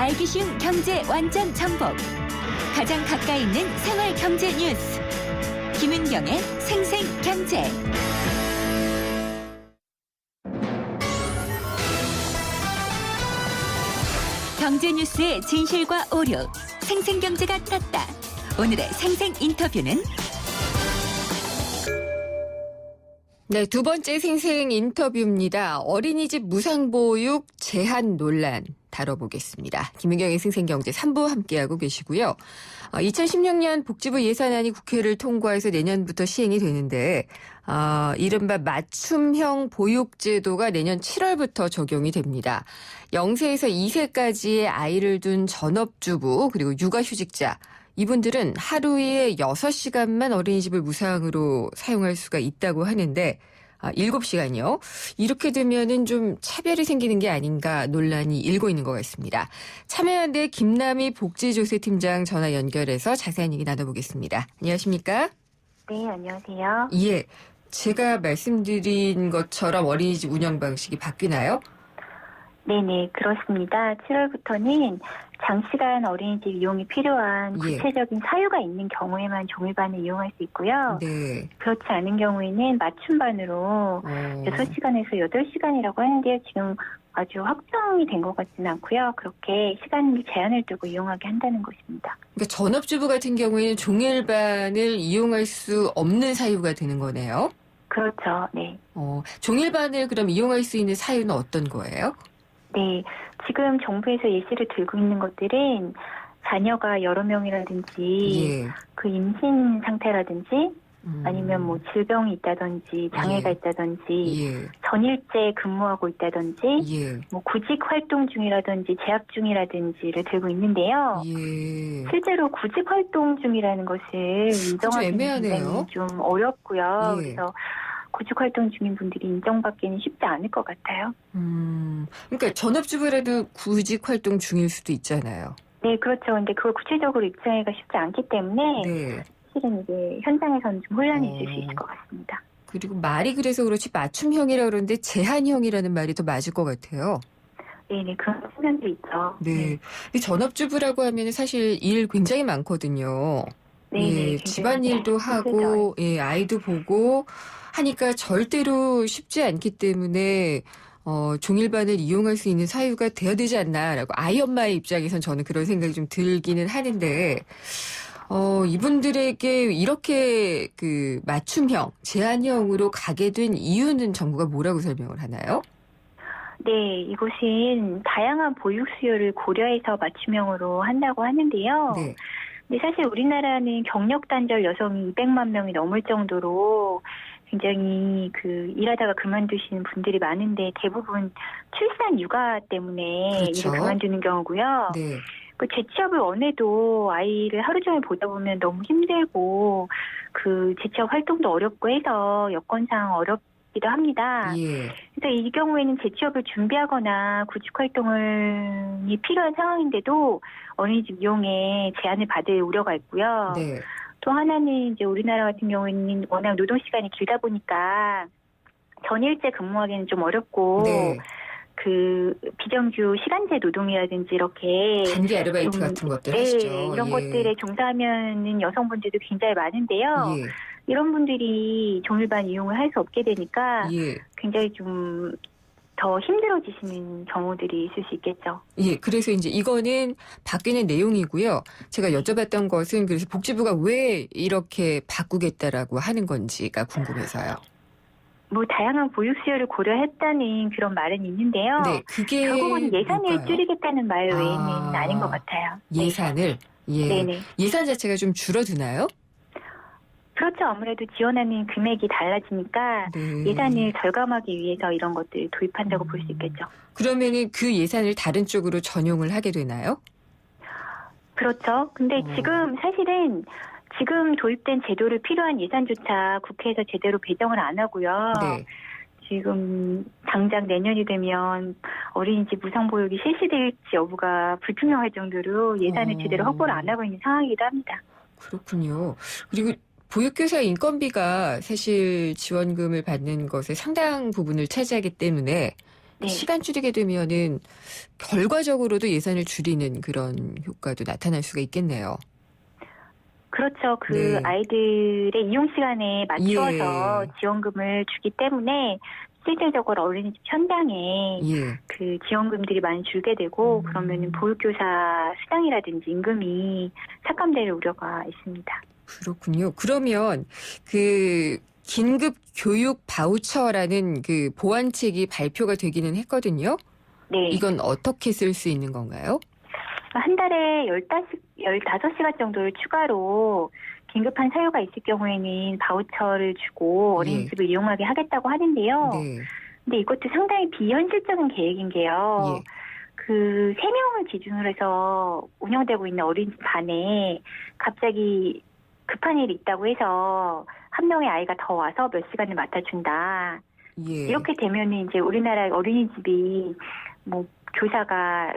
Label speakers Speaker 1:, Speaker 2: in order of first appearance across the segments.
Speaker 1: 알기 쉬운 경제 완전 정복. 가장 가까이 있는 생활 경제 뉴스. 김은경의 생생경제. 경제 뉴스의 진실과 오류. 생생경제가 떴다. 오늘의 생생 인터뷰는
Speaker 2: 네, 두 번째 생생 인터뷰입니다. 어린이집 무상보육 제한 논란 다뤄보겠습니다. 김은경의 생생경제 3부 함께하고 계시고요. 2016년 복지부 예산안이 국회를 통과해서 내년부터 시행이 되는데 이른바 맞춤형 보육제도가 내년 7월부터 적용이 됩니다. 0세에서 2세까지의 아이를 둔 전업주부 그리고 육아휴직자 이분들은 하루에 6시간만 어린이집을 무상으로 사용할 수가 있다고 하는데 7시간이요. 이렇게 되면은 좀 차별이 생기는 게 아닌가 논란이 일고 있는 것 같습니다. 참여연대 김남희 복지조세팀장 전화 연결해서 자세한 얘기 나눠보겠습니다. 안녕하십니까?
Speaker 3: 네, 안녕하세요.
Speaker 2: 예, 제가 말씀드린 것처럼 어린이집 운영 방식이 바뀌나요?
Speaker 3: 네네, 그렇습니다. 7월부터는 장시간 어린이집 이용이 필요한 구체적인 사유가 있는 경우에만 종일반을 이용할 수 있고요.
Speaker 2: 네.
Speaker 3: 그렇지 않은 경우에는 맞춤반으로 6시간에서 8시간이라고 하는데요. 지금 아주 확정이 된 것 같지는 않고요. 그렇게 시간 제한을 두고 이용하게 한다는 것입니다.
Speaker 2: 그러니까 전업주부 같은 경우에는 종일반을 이용할 수 없는 사유가 되는 거네요.
Speaker 3: 그렇죠. 네.
Speaker 2: 종일반을 그럼 이용할 수 있는 사유는 어떤 거예요?
Speaker 3: 네, 지금 정부에서 예시를 들고 있는 것들은 자녀가 여러 명이라든지 그 임신 상태라든지 아니면 뭐 질병이 있다든지 장애가 있다든지 전일제 근무하고 있다든지 뭐 구직 활동 중이라든지 재학 중이라든지를 들고 있는데요. 실제로 구직 활동 중이라는 것을 인정하기는 굉장히 좀 어렵고요. 그래서 구직활동 중인 분들이 인정받기는 쉽지 않을 것 같아요.
Speaker 2: 그러니까 전업주부라도 구직활동 중일 수도 있잖아요.
Speaker 3: 네, 그렇죠. 근데 그걸 구체적으로 입증하기가 쉽지 않기 때문에 실은 이게 현장에서는 좀 혼란이 있을 수 있을 것 같습니다.
Speaker 2: 그리고 말이 그래서 그렇지 맞춤형이라고 그러는데 제한형이라는 말이 더 맞을 것 같아요.
Speaker 3: 네네, 그런 측면도 있죠.
Speaker 2: 네. 전업주부라고 하면 사실 일 굉장히 많거든요.
Speaker 3: 네,
Speaker 2: 집안일도 하고, 아이도 보고 하니까 절대로 쉽지 않기 때문에 종일반을 이용할 수 있는 사유가 되어야 되지 않나라고 아이 엄마의 입장에선 저는 그런 생각이 좀 들기는 하는데 이분들에게 이렇게 그 맞춤형, 제한형으로 가게 된 이유는 정부가 뭐라고 설명을 하나요?
Speaker 3: 네, 이곳은 다양한 보육 수요를 고려해서 맞춤형으로 한다고 하는데요. 근데 사실 우리나라는 경력 단절 여성이 200만 명이 넘을 정도로 굉장히 일하다가 그만두시는 분들이 많은데 대부분 출산 육아 때문에 일을 그만두는 경우고요. 그 재취업을 원해도 아이를 하루 종일 보다 보면 너무 힘들고 그 재취업 활동도 어렵고 해서 여건상 어렵기도 합니다. 그래서 이 경우에는 재취업을 준비하거나 구직 활동이 필요한 상황인데도 어린이집 이용에 제한을 받을 우려가 있고요. 또 하나는 이제 우리나라 같은 경우에는 워낙 노동 시간이 길다 보니까 전일제 근무하기는 좀 어렵고 그 비정규 시간제 노동이라든지 이렇게
Speaker 2: 단기 아르바이트 같은 것들 하시죠.
Speaker 3: 이런 것들에 종사하면은 여성분들도 굉장히 많은데요. 이런 분들이 종일반 이용을 할 수 없게 되니까 굉장히 좀 더 힘들어지시는 경우들이 있을 수 있겠죠.
Speaker 2: 그래서 이제 이거는 바뀌는 내용이고요. 제가 여쭤봤던 것은 그래서 복지부가 왜 이렇게 바꾸겠다라고 하는 건지가 궁금해서요.
Speaker 3: 뭐 다양한 보육 수요를 고려했다는 그런 말은 있는데요.
Speaker 2: 그게
Speaker 3: 결국은 예산을
Speaker 2: 뭘까요?
Speaker 3: 줄이겠다는 말 외에는 아닌 것 같아요.
Speaker 2: 예산을?
Speaker 3: 네네.
Speaker 2: 예산 자체가 좀 줄어드나요?
Speaker 3: 그렇죠. 아무래도 지원하는 금액이 달라지니까 예산을 절감하기 위해서 이런 것들을 도입한다고 볼 수 있겠죠.
Speaker 2: 그러면은 그 예산을 다른 쪽으로 전용을 하게 되나요?
Speaker 3: 그렇죠. 근데 지금 사실은 지금 도입된 제도를 필요한 예산조차 국회에서 제대로 배정을 안 하고요. 지금 당장 내년이 되면 어린이집 무상보육이 실시될지 여부가 불투명할 정도로 예산을 제대로 확보를 안 하고 있는 상황이기도 합니다.
Speaker 2: 그렇군요. 그리고 보육교사 인건비가 사실 지원금을 받는 것의 상당 부분을 차지하기 때문에
Speaker 3: 네.
Speaker 2: 시간 줄이게 되면은 결과적으로도 예산을 줄이는 그런 효과도 나타날 수가 있겠네요.
Speaker 3: 그렇죠. 그
Speaker 2: 네.
Speaker 3: 아이들의 이용 시간에 맞추어서
Speaker 2: 예.
Speaker 3: 지원금을 주기 때문에 실질적으로 어린이집 현장에
Speaker 2: 예.
Speaker 3: 그 지원금들이 많이 줄게 되고 그러면은 보육교사 수당이라든지 임금이 삭감될 우려가 있습니다.
Speaker 2: 그렇군요. 그러면 그 긴급 교육 바우처라는 그 보완책이 발표가 되기는 했거든요.
Speaker 3: 네.
Speaker 2: 이건 어떻게 쓸 수 있는 건가요?
Speaker 3: 한 달에 15시간 정도를 추가로 긴급한 사유가 있을 경우에는 바우처를 주고 어린이집을 이용하게 하겠다고 하는데요.
Speaker 2: 네.
Speaker 3: 근데 이것도 상당히 비현실적인 계획인 게요.
Speaker 2: 예.
Speaker 3: 그 3명을 기준으로 해서 운영되고 있는 어린이집 반에 갑자기 급한 일이 있다고 해서 한 명의 아이가 더 와서 몇 시간을 맡아준다.
Speaker 2: 예.
Speaker 3: 이렇게 되면은 이제 우리나라 어린이집이 뭐 교사가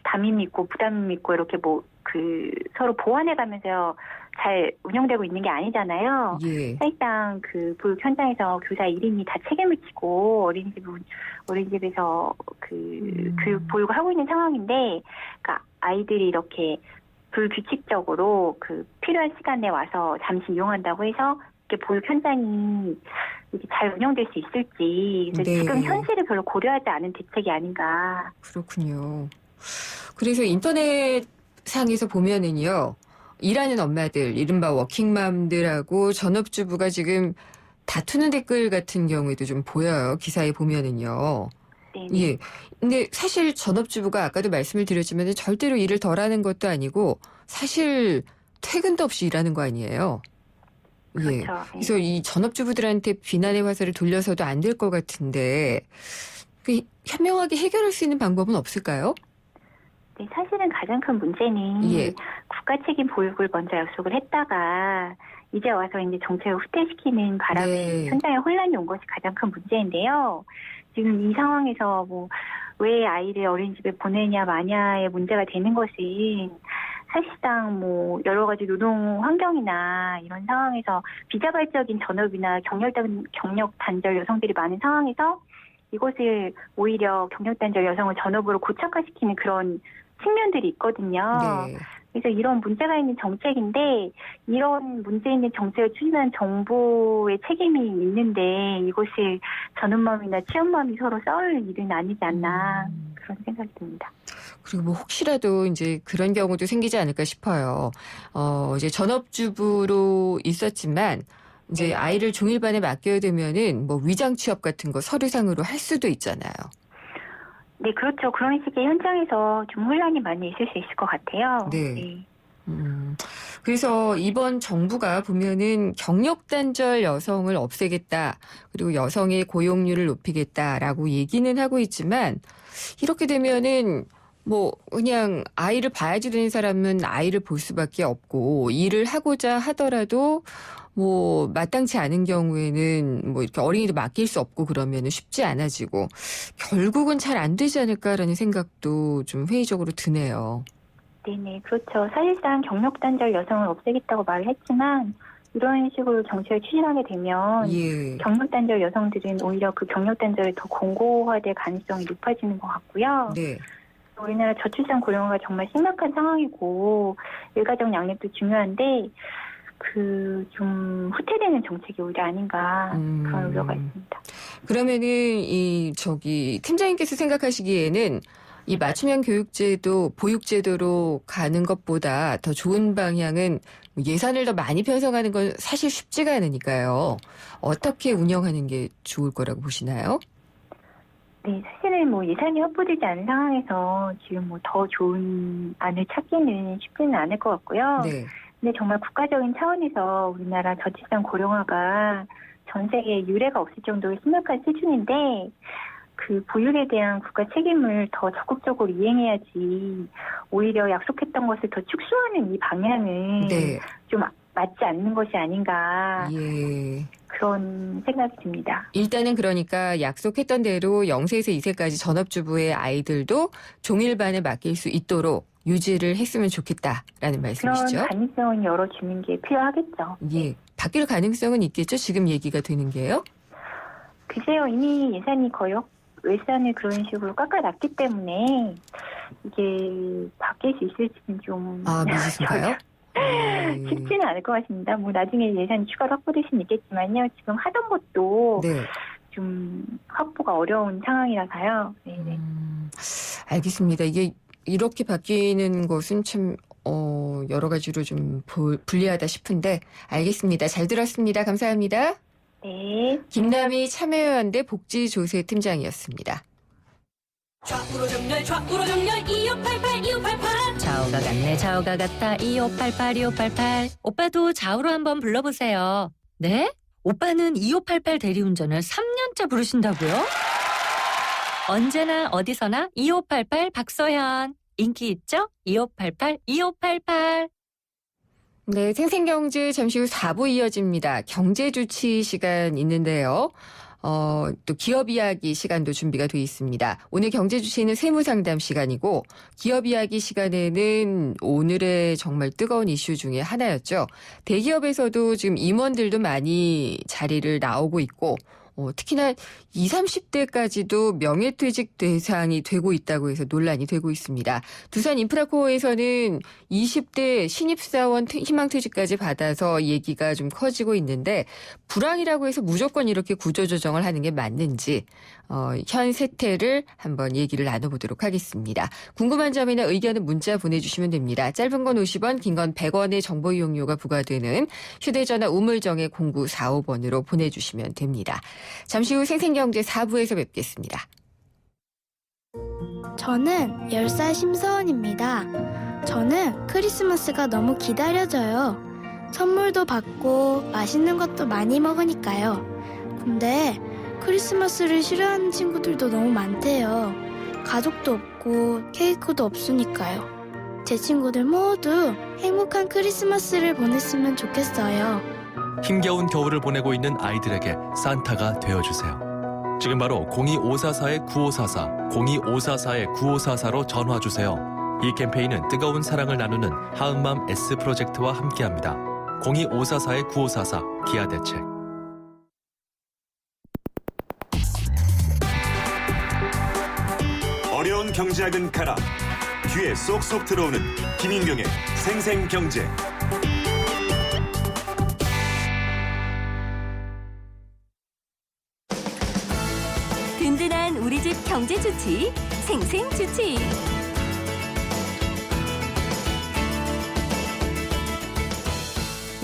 Speaker 3: 담임이 있고 부담이 있고 이렇게 뭐 그 서로 보완해가면서 잘 운영되고 있는 게 아니잖아요.
Speaker 2: 예.
Speaker 3: 사실상 그 보육 현장에서 교사 1인이 다 책임을 지고 어린이집에서 그 교육 보육을 하고 있는 상황인데, 그러니까 아이들이 이렇게 불규칙적으로 그 필요한 시간에 와서 잠시 이용한다고 해서 이렇게 보육 현장이 이렇게 잘 운영될 수 있을지, 그래서
Speaker 2: 네.
Speaker 3: 지금 현실을 별로 고려하지 않은 대책이 아닌가.
Speaker 2: 그렇군요. 그래서 인터넷상에서 보면은요, 일하는 엄마들, 이른바 워킹맘들하고 전업주부가 지금 다투는 댓글 같은 경우에도 좀 보여요. 기사에 보면은요.
Speaker 3: 네.
Speaker 2: 예. 근데 사실 전업주부가 아까도 말씀을 드렸지만 절대로 일을 덜 하는 것도 아니고 사실 퇴근도 없이 일하는 거 아니에요. 예.
Speaker 3: 그렇죠.
Speaker 2: 그래서 이 전업주부들한테 비난의 화살을 돌려서도 안 될 것 같은데 그 현명하게 해결할 수 있는 방법은 없을까요?
Speaker 3: 네, 사실은 가장 큰 문제는
Speaker 2: 예.
Speaker 3: 국가 책임 보육을 먼저 약속을 했다가 이제 와서 이제 정책을 후퇴시키는 바람에
Speaker 2: 네.
Speaker 3: 현장에 혼란이 온 것이 가장 큰 문제인데요. 지금 이 상황에서 뭐 왜 아이를 어린이집에 보내냐 마냐의 문제가 되는 것은 사실상 뭐 여러 가지 노동 환경이나 이런 상황에서 비자발적인 전업이나 경력 단절 여성들이 많은 상황에서 이것을 오히려 경력 단절 여성을 전업으로 고착화시키는 그런 측면들이 있거든요.
Speaker 2: 네.
Speaker 3: 그래서 이런 문제가 있는 정책인데 이런 문제 있는 정책을 추진하는 정부의 책임이 있는데 이것을 전업맘이나 취업맘이 서로 싸울 일은 아니지 않나 그런 생각이 듭니다.
Speaker 2: 그리고 뭐 혹시라도 이제 그런 경우도 생기지 않을까 싶어요. 이제 전업주부로 있었지만 이제 아이를 종일반에 맡겨야 되면은 뭐 위장 취업 같은 거 서류상으로 할 수도 있잖아요.
Speaker 3: 네, 그렇죠. 그런 식의 현장에서 좀 혼란이 많이 있을 수 있을 것 같아요.
Speaker 2: 네.
Speaker 3: 네.
Speaker 2: 그래서 이번 정부가 보면은 경력 단절 여성을 없애겠다. 그리고 여성의 고용률을 높이겠다라고 얘기는 하고 있지만 이렇게 되면은 뭐 그냥 아이를 봐야지 되는 사람은 아이를 볼 수밖에 없고 일을 하고자 하더라도 뭐 마땅치 않은 경우에는 뭐 이렇게 어린이도 맡길 수 없고 그러면은 쉽지 않아지고 결국은 잘 안 되지 않을까라는 생각도 좀 회의적으로 드네요.
Speaker 3: 네네, 그렇죠. 사실상 경력 단절 여성을 없애겠다고 말을 했지만 이런 식으로 정책을 추진하게 되면
Speaker 2: 예.
Speaker 3: 경력 단절 여성들은 오히려 그 경력 단절이 더 공고화될 가능성이 높아지는 것 같고요.
Speaker 2: 네.
Speaker 3: 우리나라 저출산 고령화가 정말 심각한 상황이고 일가정 양립도 중요한데 그 좀 후퇴되는 정책이 오히려 아닌가 그런 우려가 있습니다.
Speaker 2: 그러면은 팀장님께서 생각하시기에는 이 맞춤형 교육제도, 보육제도로 가는 것보다 더 좋은 방향은 예산을 더 많이 편성하는 건 사실 쉽지가 않으니까요. 어떻게 운영하는 게 좋을 거라고 보시나요?
Speaker 3: 네, 사실은 뭐 예산이 확보되지 않은 상황에서 지금 뭐 더 좋은 안을 찾기는 쉽지는 않을 것 같고요.
Speaker 2: 네.
Speaker 3: 근데 정말 국가적인 차원에서 우리나라 저출산 고령화가 전 세계에 유례가 없을 정도로 심각한 수준인데 그 보육에 대한 국가 책임을 더 적극적으로 이행해야지 오히려 약속했던 것을 더 축소하는 이 방향은
Speaker 2: 네.
Speaker 3: 좀 맞지 않는 것이 아닌가
Speaker 2: 예.
Speaker 3: 그런 생각이 듭니다.
Speaker 2: 일단은 그러니까 약속했던 대로 0세에서 2세까지 전업주부의 아이들도 종일반에 맡길 수 있도록 유지를 했으면 좋겠다라는 말씀이시죠?
Speaker 3: 그런 가능성은 열어주는 게 필요하겠죠.
Speaker 2: 예. 바뀔 가능성은 있겠죠? 지금 얘기가 되는 게요?
Speaker 3: 글쎄요, 이미 예산이 거의 웨산을 그런 식으로 깎아놨기 때문에 이게 바뀔 수 있을지는 좀
Speaker 2: 미지수인가요?
Speaker 3: 쉽지는 않을 것 같습니다. 뭐 나중에 예산이 추가로 확보될 수는 있겠지만요. 지금 하던 것도
Speaker 2: 네.
Speaker 3: 좀 확보가 어려운 상황이라서요. 네.
Speaker 2: 알겠습니다. 이게 이렇게 바뀌는 것은 참 여러 가지로 좀 불리하다 싶은데 알겠습니다. 잘 들었습니다. 감사합니다.
Speaker 3: 네.
Speaker 2: 김남희 참여연대 복지조세팀장이었습니다.
Speaker 4: 좌우로 정렬 2588
Speaker 5: 좌우가 같네 좌우가 같다 2588 오빠도 좌우로 한번 불러보세요. 네? 오빠는 2588 대리운전을 3년째 부르신다고요? 언제나 어디서나 2588 박서현 인기 있죠? 2588
Speaker 2: 네, 생생경제 잠시 후 4부 이어집니다. 경제주치 시간 있는데요. 또 기업 이야기 시간도 준비가 돼 있습니다. 오늘 경제주치는 세무상담 시간이고 기업 이야기 시간에는 오늘의 정말 뜨거운 이슈 중에 하나였죠. 대기업에서도 지금 임원들도 많이 자리를 나오고 있고 특히나 20, 30대까지도 명예퇴직 대상이 되고 있다고 해서 논란이 되고 있습니다. 두산 인프라코어에서는 20대 신입사원 희망퇴직까지 받아서 얘기가 좀 커지고 있는데 불황이라고 해서 무조건 이렇게 구조조정을 하는 게 맞는지 현 세태를 한번 얘기를 나눠보도록 하겠습니다. 궁금한 점이나 의견은 문자 보내주시면 됩니다. 짧은 건 50원, 긴 건 100원의 정보 이용료가 부과되는 휴대전화 우물정의 0945번으로 보내주시면 됩니다. 잠시 후 생생경제 4부에서 뵙겠습니다.
Speaker 6: 저는 10살 심서원입니다. 저는 크리스마스가 너무 기다려져요. 선물도 받고 맛있는 것도 많이 먹으니까요. 근데 크리스마스를 싫어하는 친구들도 너무 많대요. 가족도 없고 케이크도 없으니까요. 제 친구들 모두 행복한 크리스마스를 보냈으면 좋겠어요.
Speaker 7: 힘겨운 겨울을 보내고 있는 아이들에게 산타가 되어주세요. 지금 바로 02544-9544, 02544-9544로 전화주세요. 이 캠페인은 뜨거운 사랑을 나누는 하은맘 S프로젝트와 함께합니다. 02544-9544 기아대책.
Speaker 8: 어려운 경제학은 가라. 귀에 쏙쏙 들어오는 김인경의 생생경제.
Speaker 1: 든든한 우리 집 경제주치 생생주치.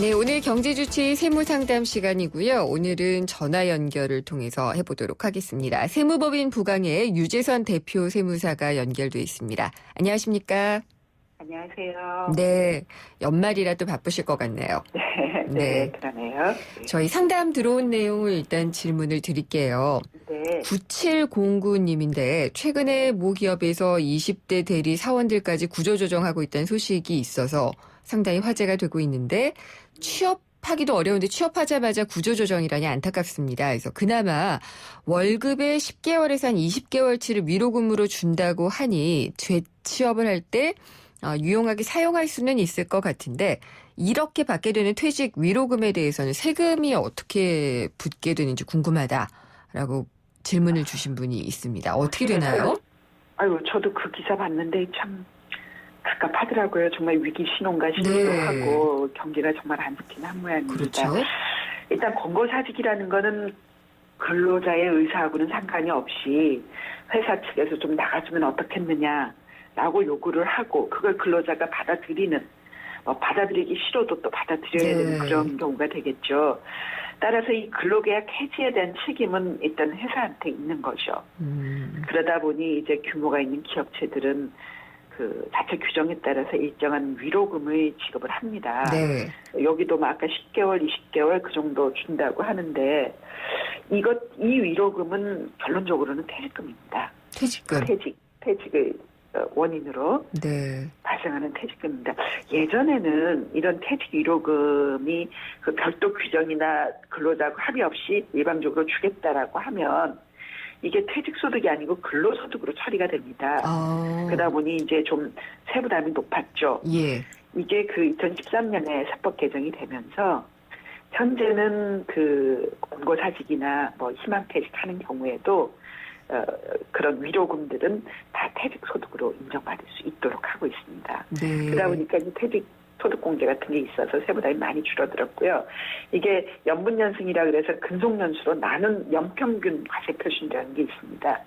Speaker 2: 네, 오늘 경제주치 세무상담 시간이고요. 오늘은 전화 연결을 통해서 해보도록 하겠습니다. 세무법인 부강의 유재선 대표 세무사가 연결돼 있습니다. 안녕하십니까?
Speaker 9: 안녕하세요.
Speaker 2: 네, 연말이라 또 바쁘실 것 같네요.
Speaker 9: 네, 그러네요.
Speaker 2: 저희 상담 들어온 내용을 일단 질문을 드릴게요.
Speaker 9: 네.
Speaker 2: 9709님인데 최근에 모 기업에서 20대 대리 사원들까지 구조조정하고 있다는 소식이 있어서 상당히 화제가 되고 있는데 취업하기도 어려운데 취업하자마자 구조조정이라니 안타깝습니다. 그래서 그나마 월급의 10개월에서 한 20개월치를 위로금으로 준다고 하니 재취업을 할 때 유용하게 사용할 수는 있을 것 같은데 이렇게 받게 되는 퇴직 위로금에 대해서는 세금이 어떻게 붙게 되는지 궁금하다라고 질문을 주신 분이 있습니다. 어떻게 되나요?
Speaker 9: 아유, 저도 그 기사 봤는데 참 갑갑하더라고요. 정말 위기 신호인가 싶기도 하고 경기가 정말 안 좋긴 한 모양입니다.
Speaker 2: 그렇죠.
Speaker 9: 일단 권고사직이라는 거는 근로자의 의사하고는 상관이 없이 회사 측에서 좀 나가주면 어떻겠느냐라고 요구를 하고 그걸 근로자가 받아들이는 받아들이기 싫어도 또 받아들여야 되는 그런 경우가 되겠죠. 따라서 이 근로계약 해지에 대한 책임은 일단 회사한테 있는 거죠. 그러다 보니 이제 규모가 있는 기업체들은 그 자체 규정에 따라서 일정한 위로금을 지급을 합니다.
Speaker 2: 네.
Speaker 9: 여기도 뭐 아까 10개월, 20개월 그 정도 준다고 하는데 이 위로금은 결론적으로는 퇴직금입니다.
Speaker 2: 퇴직금.
Speaker 9: 퇴직을 원인으로 발생하는 퇴직금입니다. 예전에는 이런 퇴직 위로금이 그 별도 규정이나 근로자하고 합의 없이 일방적으로 주겠다라고 하면 이게 퇴직소득이 아니고 근로소득으로 처리가 됩니다. 그러다 보니 이제 좀 세부담이 높았죠.
Speaker 2: 예.
Speaker 9: 이게 그 2013년에 세법 개정이 되면서 현재는 그 권고사직이나 뭐 희망퇴직하는 경우에도 그런 위로금들은 다 퇴직소득으로 인정받을 수 있도록 하고 있습니다.
Speaker 2: 네.
Speaker 9: 그러다 보니까 이 퇴직소득공제 같은 게 있어서 세부담이 많이 줄어들었고요. 이게 연분연승이라 그래서 근속연수로 나눈 연평균 과세표준이라는 게 있습니다.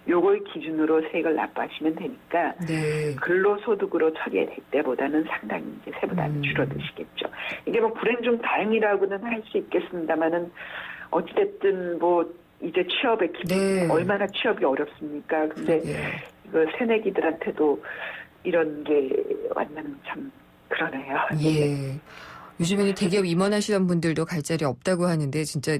Speaker 9: 요걸 기준으로 세액을 납부하시면 되니까
Speaker 2: 네.
Speaker 9: 근로소득으로 처리될 때보다는 상당히 이제 세부담이 줄어드시겠죠. 이게 뭐 불행 중 다행이라고는 할 수 있겠습니다만은 어찌됐든 뭐 이제 취업의
Speaker 2: 네.
Speaker 9: 얼마나 취업이 어렵습니까? 근데 이거 새내기들한테도 이런 게 완전 참 그러네요.
Speaker 2: 예. 요즘에는 대기업 임원하시던 분들도 갈 자리 없다고 하는데 진짜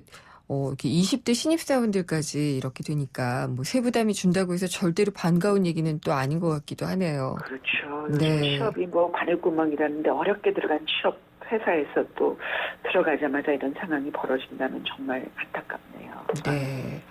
Speaker 2: 이렇게 20대 신입사원들까지 이렇게 되니까 뭐 세부담이 준다고 해서 절대로 반가운 얘기는 또 아닌 것 같기도 하네요.
Speaker 9: 그렇죠.
Speaker 2: 네.
Speaker 9: 취업이 뭐 바늘구멍이라는데 어렵게 들어간 취업 회사에서 또 들어가자마자 이런 상황이 벌어진다면 정말 안타깝네요.
Speaker 2: 네.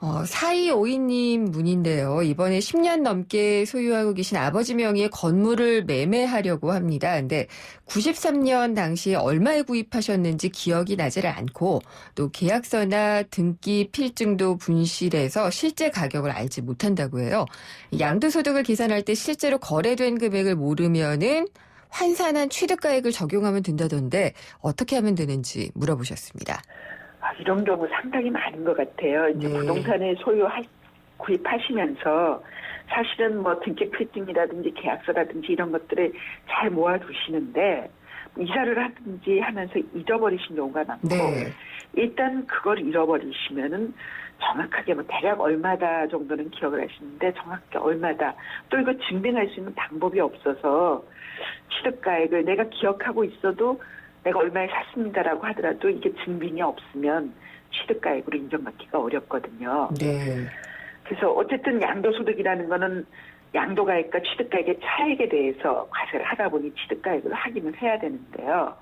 Speaker 2: 4252님 문인데요. 이번에 10년 넘게 소유하고 계신 아버지 명의의 건물을 매매하려고 합니다. 근데 93년 당시에 얼마에 구입하셨는지 기억이 나지를 않고 또 계약서나 등기 필증도 분실해서 실제 가격을 알지 못한다고 해요. 양도소득을 계산할 때 실제로 거래된 금액을 모르면은 환산한 취득가액을 적용하면 된다던데 어떻게 하면 되는지 물어보셨습니다.
Speaker 9: 이런 경우 상당히 많은 것 같아요. 이제
Speaker 2: 네.
Speaker 9: 부동산을 구입하시면서 사실은 뭐 등기 필증이라든지 계약서라든지 이런 것들을 잘 모아두시는데 이사를 하든지 하면서 잊어버리신 경우가 많고
Speaker 2: 네.
Speaker 9: 일단 그걸 잃어버리시면은 정확하게 뭐 대략 얼마다 정도는 기억을 하시는데 정확하게 얼마다 또 이거 증빙할 수 있는 방법이 없어서 취득가액을 내가 기억하고 있어도 내가 얼마에 샀습니다라고 하더라도 이게 증빙이 없으면 취득가액으로 인정받기가 어렵거든요.
Speaker 2: 네.
Speaker 9: 그래서 어쨌든 양도소득이라는 거는 양도가액과 취득가액의 차액에 대해서 과세를 하다 보니 취득가액을 확인을 해야 되는데요.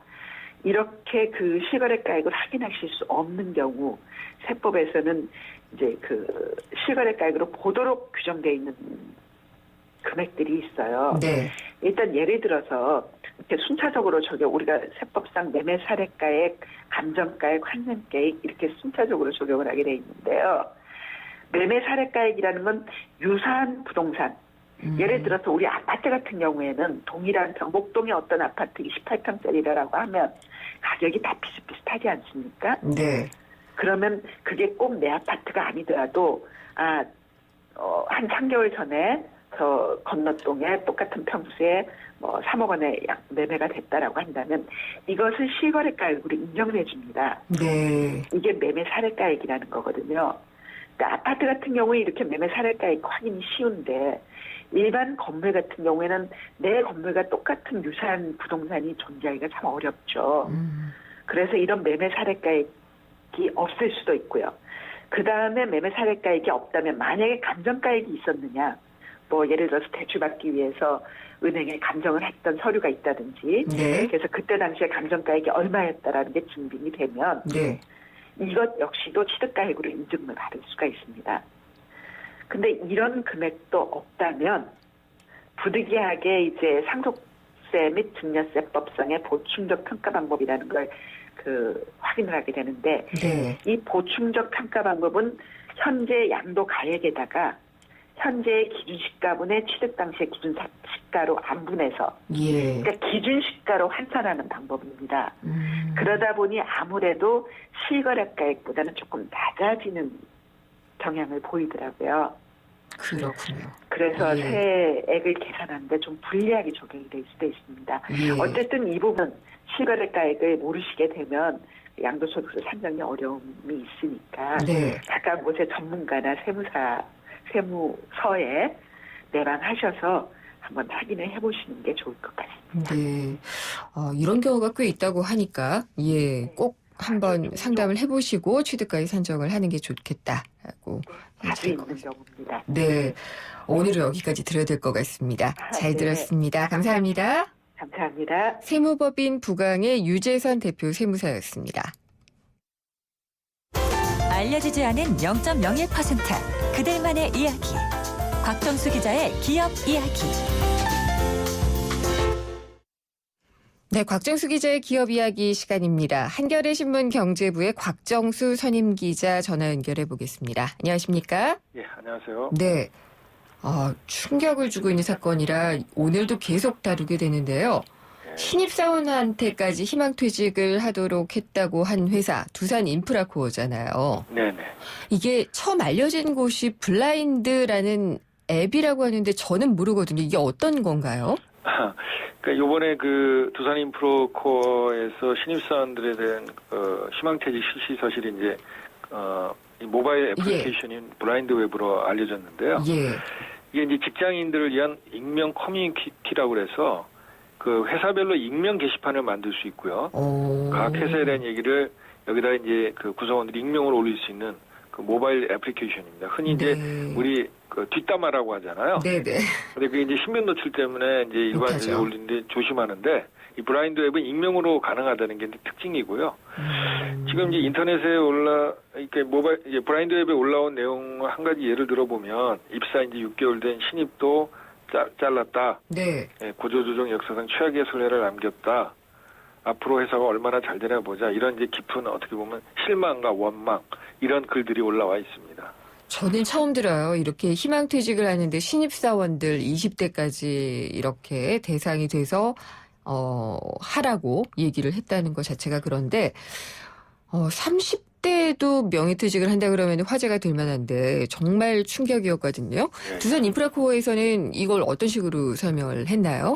Speaker 9: 이렇게 그 실거래가액을 확인하실 수 없는 경우 세법에서는 이제 그 실거래가액으로 보도록 규정되어 있는 금액들이 있어요.
Speaker 2: 네.
Speaker 9: 일단 예를 들어서 이렇게 순차적으로 우리가 세법상 매매 사례가액, 감정가액, 환산가액 이렇게 순차적으로 적용을 하게 돼 있는데요. 매매 사례가액이라는 건 유사한 부동산. 예를 들어서 우리 아파트 같은 경우에는 동일한 목동의 어떤 아파트 28평짜리라고 하면 가격이 다 비슷비슷하지 않습니까?
Speaker 2: 네.
Speaker 9: 그러면 그게 꼭 내 아파트가 아니더라도 한 3개월 전에 저 건너동에 똑같은 평수에 뭐 3억 원에 매매가 됐다라고 한다면 이것을 실거래가액으로 인정을 해줍니다.
Speaker 2: 네.
Speaker 9: 이게 매매 사례가액이라는 거거든요. 그러니까 아파트 같은 경우에 이렇게 매매 사례가액 확인이 쉬운데 일반 건물 같은 경우에는 내 건물과 똑같은 유사한 부동산이 존재하기가 참 어렵죠. 그래서 이런 매매 사례가액이 없을 수도 있고요. 그 다음에 매매 사례가액이 없다면 만약에 감정가액이 있었느냐, 뭐 예를 들어서 대출받기 위해서 은행에 감정을 했던 서류가 있다든지,
Speaker 2: 네.
Speaker 9: 그래서 그때 당시에 감정가액이 얼마였다라는 게 증빙이 되면
Speaker 2: 네. 이것
Speaker 9: 역시도 취득가액으로 인증을 받을 수가 있습니다. 근데 이런 금액도 없다면 부득이하게 이제 상속세 및 증여세법상의 보충적 평가 방법이라는 걸 확인을 하게 되는데
Speaker 2: 네.
Speaker 9: 이 보충적 평가 방법은 현재 양도 가액에다가 현재의 기준 시가분의 취득 당시의 기준 시가로 안분해서
Speaker 2: 예.
Speaker 9: 그러니까 기준 시가로 환산하는 방법입니다. 그러다 보니 아무래도 실거래가액보다는 조금 낮아지는 경향을 보이더라고요.
Speaker 2: 그렇군요.
Speaker 9: 그래서
Speaker 2: 예.
Speaker 9: 세액을 계산하는데 좀 불리하게 적용이 될 수도 있습니다.
Speaker 2: 예.
Speaker 9: 어쨌든 이 부분 실거래가액을 모르시게 되면 양도소득세 산정에 어려움이 있으니까
Speaker 2: 네.
Speaker 9: 각각 곳의 전문가나 세무서에 내방하셔서 한번 확인을 해보시는 게 좋을 것 같습니다.
Speaker 2: 네. 이런 경우가 꽤 있다고 하니까 꼭 한번 상담을 해보시고 취득가액 산정을 하는 게 좋겠다라고
Speaker 9: 자주 있는 경우입니다.
Speaker 2: 네. 오늘은 여기까지 들어야 될 것 같습니다. 잘
Speaker 9: 네.
Speaker 2: 들었습니다. 감사합니다.
Speaker 9: 감사합니다.
Speaker 2: 세무법인 부강의 유재선 대표 세무사였습니다.
Speaker 1: 알려지지 않은 0.01% 그들만의 이야기. 곽정수 기자의 기업 이야기.
Speaker 2: 네, 곽정수 기자의 기업 이야기 시간입니다. 한겨레 신문 경제부의 곽정수 선임 기자 전화 연결해 보겠습니다. 안녕하십니까?
Speaker 10: 예, 안녕하세요.
Speaker 2: 네. 충격을 주고 있는 사건이라 오늘도 계속 다루게 되는데요. 신입사원한테까지 희망퇴직을 하도록 했다고 한 회사, 두산 인프라코어잖아요.
Speaker 10: 네네.
Speaker 2: 이게 처음 알려진 곳이 블라인드라는 앱이라고 하는데 저는 모르거든요. 이게 어떤 건가요?
Speaker 10: 그러니까 요번에 그 두산 인프라코어에서 신입사원들에 대한 희망퇴직 실시 서실이 이제 이 모바일 애플리케이션인 블라인드 웹으로 알려졌는데요.
Speaker 2: 예.
Speaker 10: 이게 이제 직장인들을 위한 익명 커뮤니티라고 그래서 그 회사별로 익명 게시판을 만들 수 있고요. 각 회사에 대한 얘기를 여기다 이제 그 구성원들이 익명으로 올릴 수 있는 그 모바일 애플리케이션입니다. 흔히 이제 우리 그 뒷담화라고 하잖아요.
Speaker 2: 네네.
Speaker 10: 근데 그게 이제 신변 노출 때문에 이제 일반적으로 올리는데 조심하는데 이 블라인드 앱은 익명으로 가능하다는 게 특징이고요. 지금 이제 인터넷에 이렇게 모바일 이제 블라인드 앱에 올라온 내용 한 가지 예를 들어보면 입사 이제 6개월 된 신입도 잘랐다.
Speaker 2: 네.
Speaker 10: 구조조정 역사상 최악의 선례를 남겼다. 앞으로 회사가 얼마나 잘 되나 보자. 이런 이제 깊은 어떻게 보면 실망과 원망 이런 글들이 올라와 있습니다.
Speaker 2: 저는 처음 들어요. 이렇게 희망퇴직을 하는데 신입사원들 20대까지 이렇게 대상이 돼서 하라고 얘기를 했다는 것 자체가 그런데 30대도 명예퇴직을 한다 그러면 화제가 될 만한데 정말 충격이었거든요.
Speaker 10: 네.
Speaker 2: 두산 인프라코어에서는 이걸 어떤 식으로 설명을 했나요?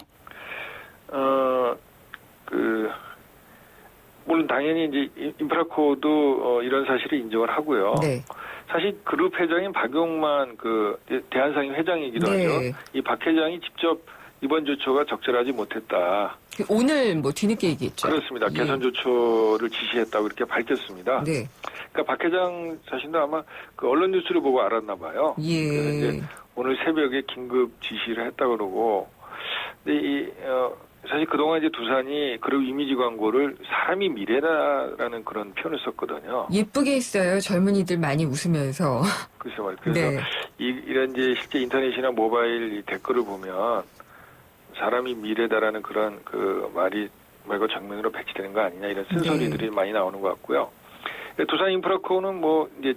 Speaker 10: 물론 당연히 이제 인프라코어도 이런 사실을 인정을 하고요.
Speaker 2: 네.
Speaker 10: 사실 그룹 회장인 박용만 그 대한상인 회장이기도
Speaker 2: 네.
Speaker 10: 하죠. 이 박 회장이 직접 이번 조처가 적절하지 못했다.
Speaker 2: 오늘 뭐 뒤늦게 얘기했죠.
Speaker 10: 그렇습니다.
Speaker 2: 예.
Speaker 10: 개선 조처를 지시했다고 이렇게 밝혔습니다.
Speaker 2: 네.
Speaker 10: 그러니까 박 회장 자신도 아마 그 언론 뉴스를 보고 알았나 봐요.
Speaker 2: 예.
Speaker 10: 그래서 이제 오늘 새벽에 긴급 지시를 했다 그러고, 근데 사실 그동안 이제 두산이 그룹 이미지 광고를 사람이 미래다라는 그런 표현을 썼거든요.
Speaker 2: 예쁘게 했어요. 젊은이들 많이 웃으면서.
Speaker 10: 글쎄 말이에요. 그래서
Speaker 2: 네.
Speaker 10: 이런 이제 실제 인터넷이나 모바일 댓글을 보면 사람이 미래다라는 그런 그 말과 정면으로 배치되는 거 아니냐 이런 쓴소리들이 많이 나오는 것 같고요. 두산 인프라코어는 뭐 이제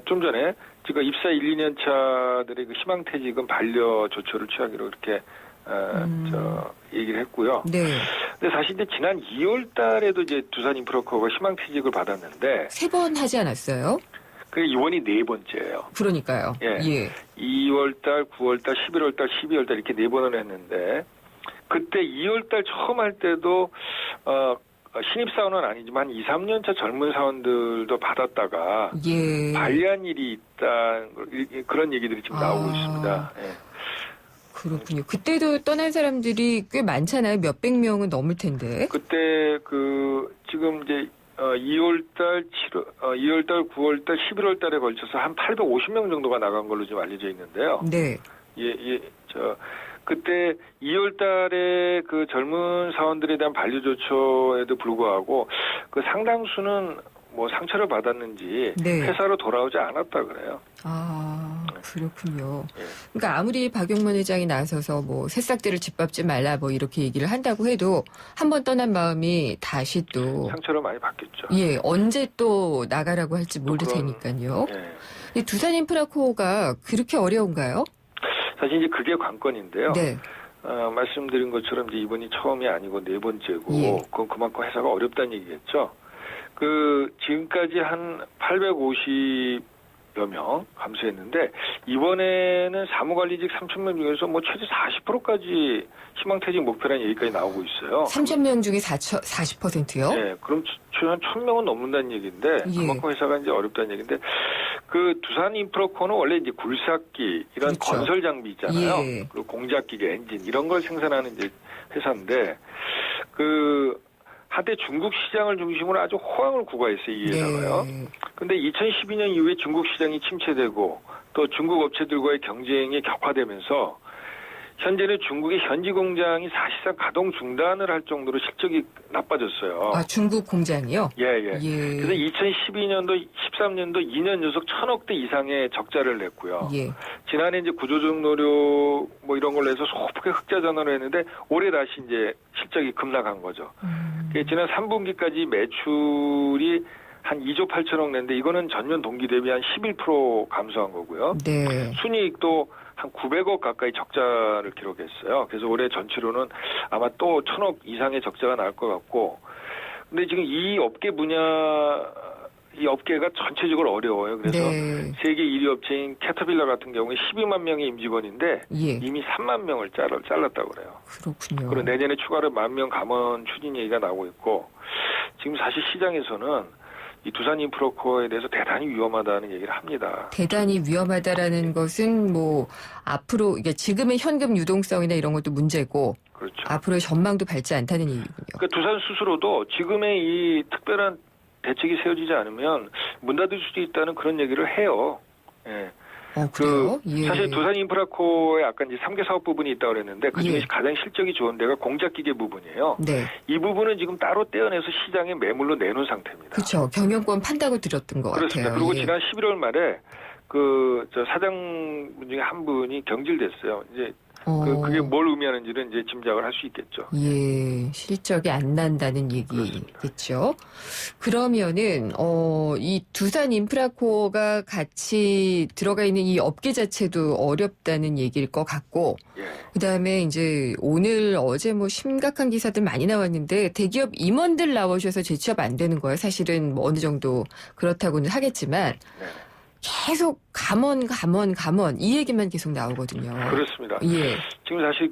Speaker 10: 좀 전에 지금 입사 1, 2년 차들의 그 희망퇴직은 반려 조처를 취하기로 이렇게 얘기를 했고요.
Speaker 2: 네.
Speaker 10: 근데 사실 이제 지난 2월 달에도 이제 두산 인프라코어가 희망퇴직을 받았는데
Speaker 2: 3번 하지 않았어요?
Speaker 10: 그게 이번이 4번째예요.
Speaker 2: 그러니까요.
Speaker 10: 예. 2월 달, 9월 달, 11월 달, 12월 달 이렇게 4번을 했는데 그때 2월 달 처음 할 때도 신입사원은 아니지만 2, 3년 차 젊은 사원들도 받았다가
Speaker 2: 예.
Speaker 10: 반려한 일이 있다 그런 얘기들이 지금 나오고 있습니다. 예.
Speaker 2: 그렇군요. 그때도 떠난 사람들이 꽤 많잖아요. 몇백 명은 넘을 텐데.
Speaker 10: 그때 지금 이제 2월달, 9월달, 11월달에 걸쳐서 한 850명 정도가 나간 걸로 지금 알려져 있는데요.
Speaker 2: 네.
Speaker 10: 그때 2월달에 그 젊은 사원들에 대한 반려조처에도 불구하고 그 상당수는 뭐 상처를 받았는지
Speaker 2: 네.
Speaker 10: 회사로 돌아오지 않았다 그래요.
Speaker 2: 그렇군요.
Speaker 10: 예.
Speaker 2: 그러니까 아무리 박용만 회장이 나서서 뭐 새싹들을 짓밟지 말라 뭐 이렇게 얘기를 한다고 해도 한 번 떠난 마음이 다시 또
Speaker 10: 상처를 많이 받겠죠.
Speaker 2: 예, 언제 또 나가라고 할지 모를 테니까요. 이 두산 인프라코어가 그렇게 어려운가요?
Speaker 10: 사실 이제 그게 관건인데요.
Speaker 2: 네.
Speaker 10: 말씀드린 것처럼 이제 이번이 처음이 아니고 4번째고
Speaker 2: 예.
Speaker 10: 그건 그만큼 회사가 어렵다는 얘기겠죠. 지금까지 한 850여 명 감소했는데 이번에는 사무관리직 3,000명 중에서 뭐 최대 40%까지 희망퇴직 목표라는 얘기까지 나오고 있어요.
Speaker 2: 3,000명 중에 40%요?
Speaker 10: 네, 그럼 최소한 1,000명은 넘는다는 얘기인데 그만큼 회사가 이제 어렵다는 얘기인데 그 두산 인프라코어는 원래 이제 굴삭기 이런
Speaker 2: 그렇죠.
Speaker 10: 건설 장비 있잖아요.
Speaker 2: 예.
Speaker 10: 그리고 공작기계, 엔진 이런 걸 생산하는 이제 회사인데 한때 중국 시장을 중심으로 아주 호황을 구가했어요, 이 회사가요. 근데 2012년 이후에 중국 시장이 침체되고 또 중국 업체들과의 경쟁이 격화되면서 현재는 중국의 현지 공장이 사실상 가동 중단을 할 정도로 실적이 나빠졌어요.
Speaker 2: 아, 중국 공장이요?
Speaker 10: 예. 그래서 2012년도, 13년도 2년 연속 1,000억대 이상의 적자를 냈고요.
Speaker 2: 예.
Speaker 10: 지난해 이제 구조조정 노력 뭐 이런 걸로 해서 소폭하게 흑자 전환을 했는데 올해 다시 이제 실적이 급락한 거죠. 지난 3분기까지 매출이 한 2조 8천억 냈는데 이거는 전년 동기 대비 한 11% 감소한 거고요.
Speaker 2: 네.
Speaker 10: 순이익도 한 900억 가까이 적자를 기록했어요. 그래서 올해 전체로는 아마 또 1,000억 이상의 적자가 날 것 같고, 근데 지금 이 업계가 전체적으로 어려워요. 그래서
Speaker 2: 네.
Speaker 10: 세계 1위 업체인 캐터필러 같은 경우에 12만 명의 임직원인데
Speaker 2: 예.
Speaker 10: 이미 3만 명을 잘랐다고 그래요.
Speaker 2: 그렇군요.
Speaker 10: 그리고 내년에 추가로 10,000명 감원 추진 얘기가 나오고 있고, 지금 사실 시장에서는 이 두산 인프라코어에 대해서 대단히 위험하다는 얘기를 합니다.
Speaker 2: 대단히 위험하다라는 것은 뭐 앞으로 이게 지금의 현금 유동성이나 이런 것도 문제고,
Speaker 10: 그렇죠.
Speaker 2: 앞으로의 전망도 밝지 않다는 얘기군요.
Speaker 10: 그러니까 두산 스스로도 지금의 이 특별한 대책이 세워지지 않으면 문 닫을 수도 있다는 그런 얘기를 해요. 예.
Speaker 2: 그래요? 예.
Speaker 10: 사실 두산 인프라코어에 아까 이제 3개 사업 부분이 있다고 그랬는데 그중에
Speaker 2: 예.
Speaker 10: 가장 실적이 좋은 데가 공작기계 부분이에요.
Speaker 2: 네.
Speaker 10: 이 부분은 지금 따로 떼어내서 시장에 매물로 내놓은 상태입니다.
Speaker 2: 그렇죠. 경영권 판다고 들었던 것
Speaker 10: 그렇습니다.
Speaker 2: 같아요.
Speaker 10: 그리고
Speaker 2: 예.
Speaker 10: 지난 11월 말에 저 사장분 중에 한 분이 경질됐어요. 이제 그게 뭘 의미하는지는 이제 짐작을 할 수 있겠죠.
Speaker 2: 예, 실적이 안 난다는 얘기겠죠. 그러면은 이 두산 인프라코어가 같이 들어가 있는 이 업계 자체도 어렵다는 얘기일 것 같고,
Speaker 10: 예.
Speaker 2: 그다음에 이제 오늘 어제 뭐 심각한 기사들 많이 나왔는데 대기업 임원들 나오셔서 재취업 안 되는 거예요. 사실은 뭐 어느 정도 그렇다고는 하겠지만.
Speaker 10: 네.
Speaker 2: 계속 감원 이 얘기만 계속 나오거든요.
Speaker 10: 그렇습니다.
Speaker 2: 예.
Speaker 10: 지금 사실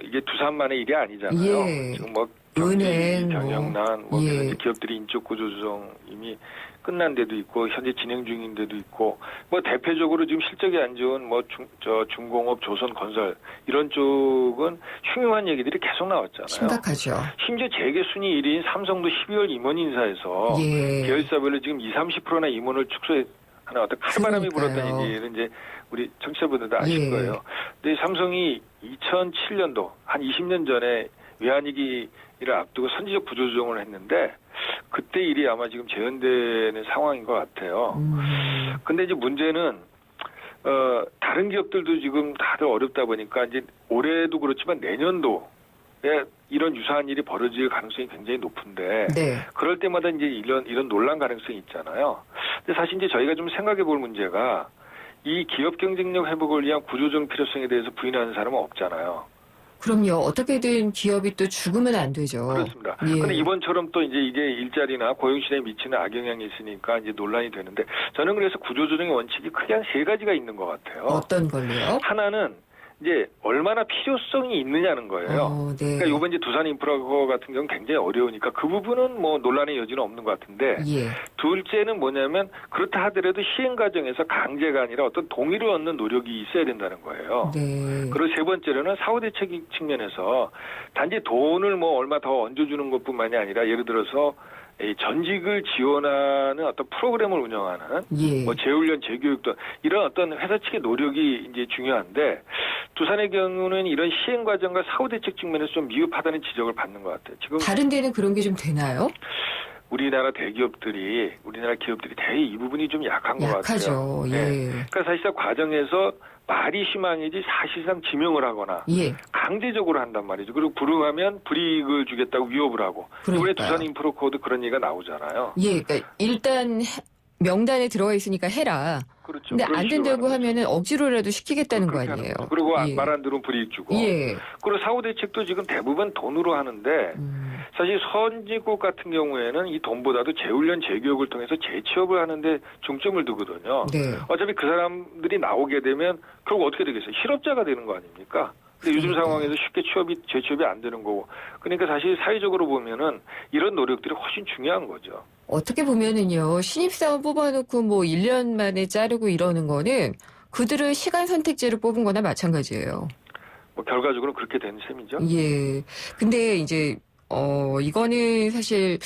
Speaker 10: 이게 두산만의 일이 아니잖아요.
Speaker 2: 예.
Speaker 10: 지금
Speaker 2: 은행,
Speaker 10: 경영난,
Speaker 2: 예.
Speaker 10: 기업들이 인적 구조 조정 이미 끝난 데도 있고 현재 진행 중인 데도 있고 대표적으로 지금 실적이 안 좋은 중공업, 조선건설 이런 쪽은 흉흉한 얘기들이 계속 나왔잖아요.
Speaker 2: 심각하죠.
Speaker 10: 심지어 재계 순위 1위인 삼성도 12월 임원 인사에서
Speaker 2: 예.
Speaker 10: 계열사별로 지금 20-30%나 임원을 축소해 하나 어떤 칼바람이 불었다는 얘기를 이제 우리 청취자분들도 아실
Speaker 2: 예.
Speaker 10: 거예요. 근데 삼성이 2007년도 한 20년 전에 외환위기를 앞두고 선제적 구조조정을 했는데 그때 일이 아마 지금 재현되는 상황인 것 같아요. 근데 이제 문제는 다른 기업들도 지금 다들 어렵다 보니까 이제 올해도 그렇지만 내년도에 이런 유사한 일이 벌어질 가능성이 굉장히 높은데
Speaker 2: 네.
Speaker 10: 그럴 때마다 이제 이런 논란 가능성이 있잖아요. 근데 사실 이제 저희가 좀 생각해 볼 문제가 이 기업 경쟁력 회복을 위한 구조조정 필요성에 대해서 부인하는 사람은 없잖아요.
Speaker 2: 그럼요. 어떻게든 기업이 또 죽으면 안 되죠.
Speaker 10: 그렇습니다.
Speaker 2: 예.
Speaker 10: 그런데 이번처럼 또 이제 이게 일자리나 고용시대에 미치는 악영향이 있으니까 이제 논란이 되는데 저는 그래서 구조조정의 원칙이 크게 한 3가지가 있는 것 같아요.
Speaker 2: 어떤 걸로요?
Speaker 10: 하나는 이제 얼마나 필요성이 있느냐는 거예요.
Speaker 2: 네.
Speaker 10: 그러니까 이번 이제 두산 인프라코어 같은 경우는 굉장히 어려우니까 그 부분은 뭐 논란의 여지는 없는 것 같은데
Speaker 2: 예.
Speaker 10: 둘째는 뭐냐면 그렇다 하더라도 시행 과정에서 강제가 아니라 어떤 동의를 얻는 노력이 있어야 된다는 거예요.
Speaker 2: 네.
Speaker 10: 그리고 세 번째로는 사후 대책 측면에서 단지 돈을 뭐 얼마 더 얹어주는 것뿐만이 아니라 예를 들어서 이 전직을 지원하는 어떤 프로그램을 운영하는
Speaker 2: 예.
Speaker 10: 재훈련, 재교육도 이런 어떤 회사 측의 노력이 이제 중요한데 두산의 경우는 이런 시행 과정과 사후 대책 측면에서 좀 미흡하다는 지적을 받는 것 같아요. 지금
Speaker 2: 다른 데는 그런 게 좀 되나요?
Speaker 10: 우리나라 기업들이 대개 이 부분이 좀 약한 것 같아요.
Speaker 2: 약하죠. 예.
Speaker 10: 네. 그러니까 사실상 과정에서 말이 희망이지 사실상 지명을 하거나
Speaker 2: 예.
Speaker 10: 강제적으로 한단 말이죠. 그리고 불응하면 불이익을 주겠다고 위협을 하고 이번에 두산 인프라코어도 그런 얘기가 나오잖아요.
Speaker 2: 예. 그러니까 일단 명단에 들어가 있으니까 해라.
Speaker 10: 그렇죠.
Speaker 2: 근데 안 된다고 하면은 억지로라도 시키겠다는 거 아니에요.
Speaker 10: 그리고
Speaker 2: 예.
Speaker 10: 말 안 들으면 불이익 주고.
Speaker 2: 예.
Speaker 10: 그리고 사후 대책도 지금 대부분 돈으로 하는데 사실 선진국 같은 경우에는 이 돈보다도 재훈련, 재교육을 통해서 재취업을 하는데 중점을 두거든요.
Speaker 2: 네.
Speaker 10: 어차피 그 사람들이 나오게 되면 결국 어떻게 되겠어요? 실업자가 되는 거 아닙니까? 근데 요즘 상황에서 쉽게 재취업이 안 되는 거고. 그러니까 사실 사회적으로 보면은 이런 노력들이 훨씬 중요한 거죠.
Speaker 2: 어떻게 보면은요, 신입사원 뽑아놓고 뭐 1년 만에 자르고 이러는 거는 그들을 시간 선택제로 뽑은 거나 마찬가지예요.
Speaker 10: 결과적으로 그렇게 된 셈이죠.
Speaker 2: 예. 근데 이제, 이거는 사실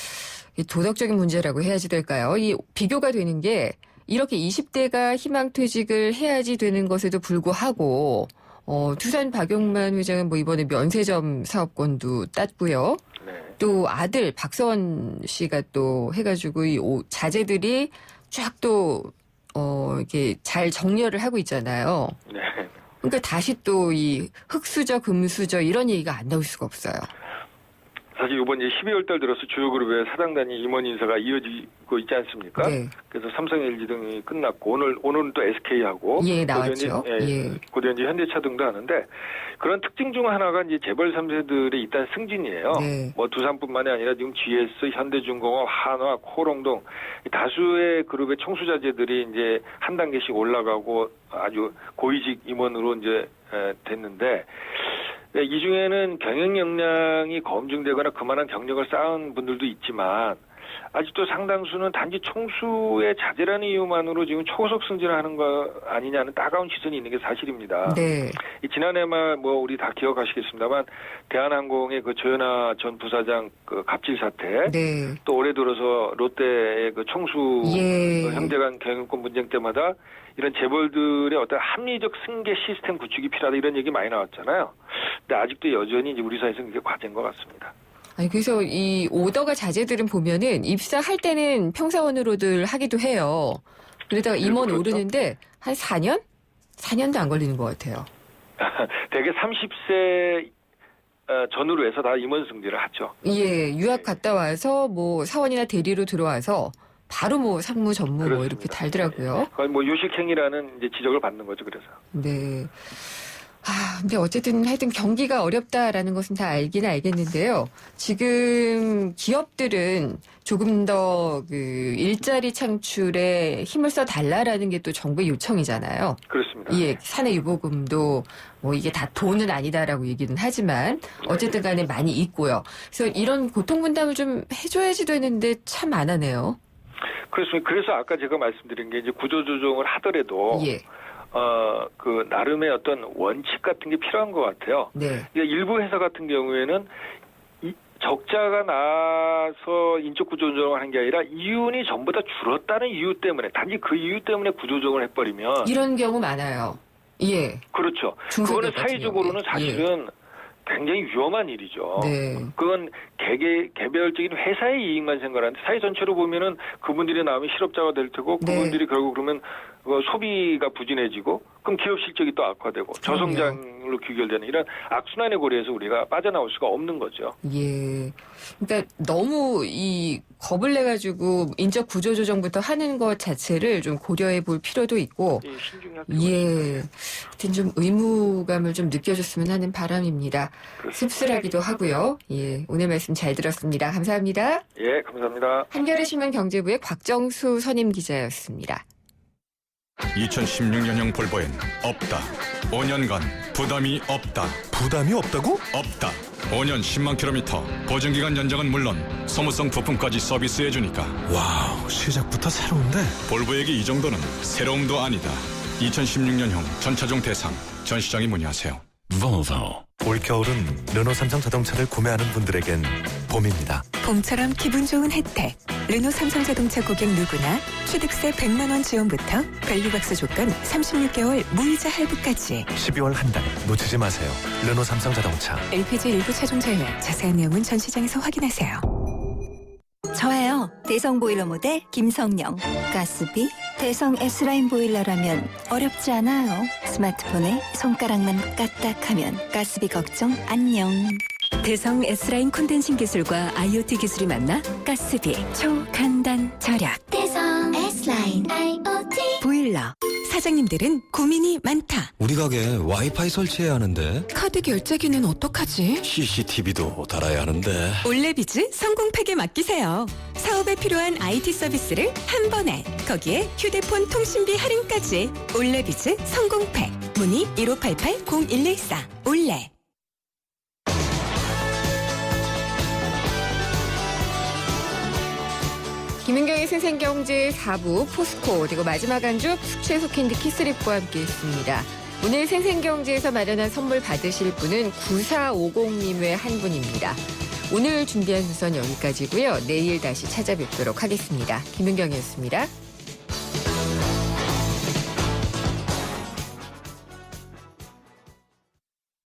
Speaker 2: 도덕적인 문제라고 해야지 될까요? 이 비교가 되는 게 이렇게 20대가 희망퇴직을 해야지 되는 것에도 불구하고 두산 박용만 회장은 뭐 이번에 면세점 사업권도 땄고요.
Speaker 10: 네.
Speaker 2: 또 아들 박서원 씨가 또 해가지고 이 자재들이 쫙 또 이렇게 잘 정렬을 하고 있잖아요.
Speaker 10: 네.
Speaker 2: 그러니까 다시 또 이 흑수저, 금수저 이런 얘기가 안 나올 수가 없어요.
Speaker 10: 사실 이번 이제 12월 달 들어서 주요 그룹의 사장 단위 임원 인사가 이어지고 있지 않습니까?
Speaker 2: 네.
Speaker 10: 그래서 삼성, LG 등이 끝났고 오늘은 또 SK하고
Speaker 2: 예, 나왔죠.
Speaker 10: 고대현지, 현대차 등도 하는데 그런 특징 중 하나가 이제 재벌 3세들의 일단 승진이에요.
Speaker 2: 네.
Speaker 10: 뭐 두산뿐만이 아니라 지금 GS, 현대중공업, 한화, 코롱동 다수의 그룹의 총수자재들이 이제 한 단계씩 올라가고 아주 고위직 임원으로 이제 됐는데. 이 중에는 경영 역량이 검증되거나 그만한 경력을 쌓은 분들도 있지만 아직도 상당수는 단지 총수의 자제라는 이유만으로 지금 초고속 승진하는 거 아니냐는 따가운 시선이 있는 게 사실입니다.
Speaker 2: 네.
Speaker 10: 지난해 말 뭐 우리 다 기억하시겠습니다만 대한항공의 그 조현아 전 부사장 그 갑질 사태,
Speaker 2: 네.
Speaker 10: 또 올해 들어서 롯데의 그 총수
Speaker 2: 예.
Speaker 10: 형제간 경영권 분쟁 때마다 이런 재벌들의 어떤 합리적 승계 시스템 구축이 필요하다 이런 얘기 많이 나왔잖아요. 근데 아직도 여전히 이제 우리 사회에서는 그게 과제인 것 같습니다.
Speaker 2: 아니, 그래서 이 오더가 자재들은 보면은 입사할 때는 평사원으로들 하기도 해요. 그러다가 임원
Speaker 10: 그렇죠.
Speaker 2: 오르는데 한 4년? 4년도 안 걸리는 것 같아요.
Speaker 10: 대개 30세 전후로 해서 다 임원 승진을 하죠.
Speaker 2: 예, 유학 갔다 와서 뭐 사원이나 대리로 들어와서 바로 뭐 상무 전무
Speaker 10: 그렇습니다.
Speaker 2: 뭐 이렇게 달더라고요.
Speaker 10: 거의 뭐 요식행위라는 이제 지적을 받는 거죠. 그래서.
Speaker 2: 네. 근데 어쨌든 하여튼 경기가 어렵다라는 것은 다 알긴 알겠는데요. 지금 기업들은 조금 더 그 일자리 창출에 힘을 써 달라라는 게 또 정부의 요청이잖아요.
Speaker 10: 그렇습니다.
Speaker 2: 예, 사내 유보금도 뭐 이게 다 돈은 아니다라고 얘기는 하지만 어쨌든 간에 많이 있고요. 그래서 이런 고통 분담을 좀 해줘야지 되는데 참 안 하네요.
Speaker 10: 그렇습니다. 그래서 아까 제가 말씀드린 게 이제 구조조정을 하더라도
Speaker 2: 예.
Speaker 10: 그 나름의 어떤 원칙 같은 게 필요한 것 같아요.
Speaker 2: 네.
Speaker 10: 그러니까 일부 회사 같은 경우에는 적자가 나서 인적 구조조정을 한 게 아니라 이윤이 전부 다 줄었다는 이유 때문에 단지 그 이유 때문에 구조조정을 해버리면
Speaker 2: 이런 경우 많아요. 예.
Speaker 10: 그렇죠. 그거는 사회적으로는 사실은 굉장히 위험한 일이죠.
Speaker 2: 네.
Speaker 10: 그건 개별적인 회사의 이익만 생각하는데 사회 전체로 보면은 그분들이 나오면 실업자가 될 테고 그분들이 결국 그러면 소비가 부진해지고 그럼 기업 실적이 또 악화되고 저성장으로 귀결되는 이런 악순환의 고리에서 우리가 빠져나올 수가 없는 거죠.
Speaker 2: 예. 그러니까 너무 이 겁을 내가지고 인적 구조조정부터 하는 것 자체를 좀 고려해 볼 필요도 있고,
Speaker 10: 신중히
Speaker 2: 예. 하여튼 좀 의무감을 좀 느껴줬으면 하는 바람입니다. 씁쓸하기도 하고요. 예. 오늘 말씀 잘 들었습니다. 감사합니다.
Speaker 10: 예, 감사합니다.
Speaker 2: 한겨레 신문 경제부의 곽정수 선임 기자였습니다.
Speaker 11: 2016년형 볼보엔 없다. 5년간 부담이 없다.
Speaker 8: 부담이 없다고?
Speaker 11: 없다. 5년 10만 킬로미터 보증기간 연장은 물론 소모성 부품까지 서비스해주니까.
Speaker 8: 와우, 시작부터 새로운데?
Speaker 11: 볼보에게 이 정도는 새로움도 아니다. 2016년형 전차종 대상 전시장에 문의하세요.
Speaker 8: Volvo. 올겨울은 르노 삼성 자동차를 구매하는 분들에겐 봄입니다.
Speaker 12: 봄처럼 기분 좋은 혜택. 르노 삼성자동차 고객 누구나 취득세 100만 원 지원부터 밸류박스 조건 36개월 무이자 할부까지.
Speaker 8: 12월 한 달 놓치지 마세요. 르노 삼성 자동차.
Speaker 12: LPG 일부 차종 제외. 자세한 내용은 전시장에서 확인하세요.
Speaker 13: 저예요. 대성 보일러 모델 김성령. 가스비 대성 S라인 보일러라면 어렵지 않아요. 스마트폰에 손가락만 까딱하면 가스비 걱정 안녕. 대성 S라인 콘덴싱 기술과 IoT 기술이 만나 가스비 초간단 절약.
Speaker 14: 대성 S라인 IoT
Speaker 12: 보일러. 사장님들은 고민이 많다.
Speaker 15: 우리 가게 와이파이 설치해야 하는데
Speaker 12: 카드 결제기는 어떡하지?
Speaker 15: CCTV도 달아야 하는데.
Speaker 12: 올레비즈 성공팩에 맡기세요. 사업에 필요한 IT 서비스를 한 번에. 거기에 휴대폰 통신비 할인까지. 올레비즈 성공팩. 문의 1588-0114. 올레.
Speaker 2: 김은경의 생생경제 4부 포스코 그리고 마지막 한 주 숙취 소캔디 키스립과 함께했습니다. 오늘 생생경제에서 마련한 선물 받으실 분은 9450님 외 한 분입니다. 오늘 준비한 순서는 여기까지고요. 내일 다시 찾아뵙도록 하겠습니다. 김은경이었습니다.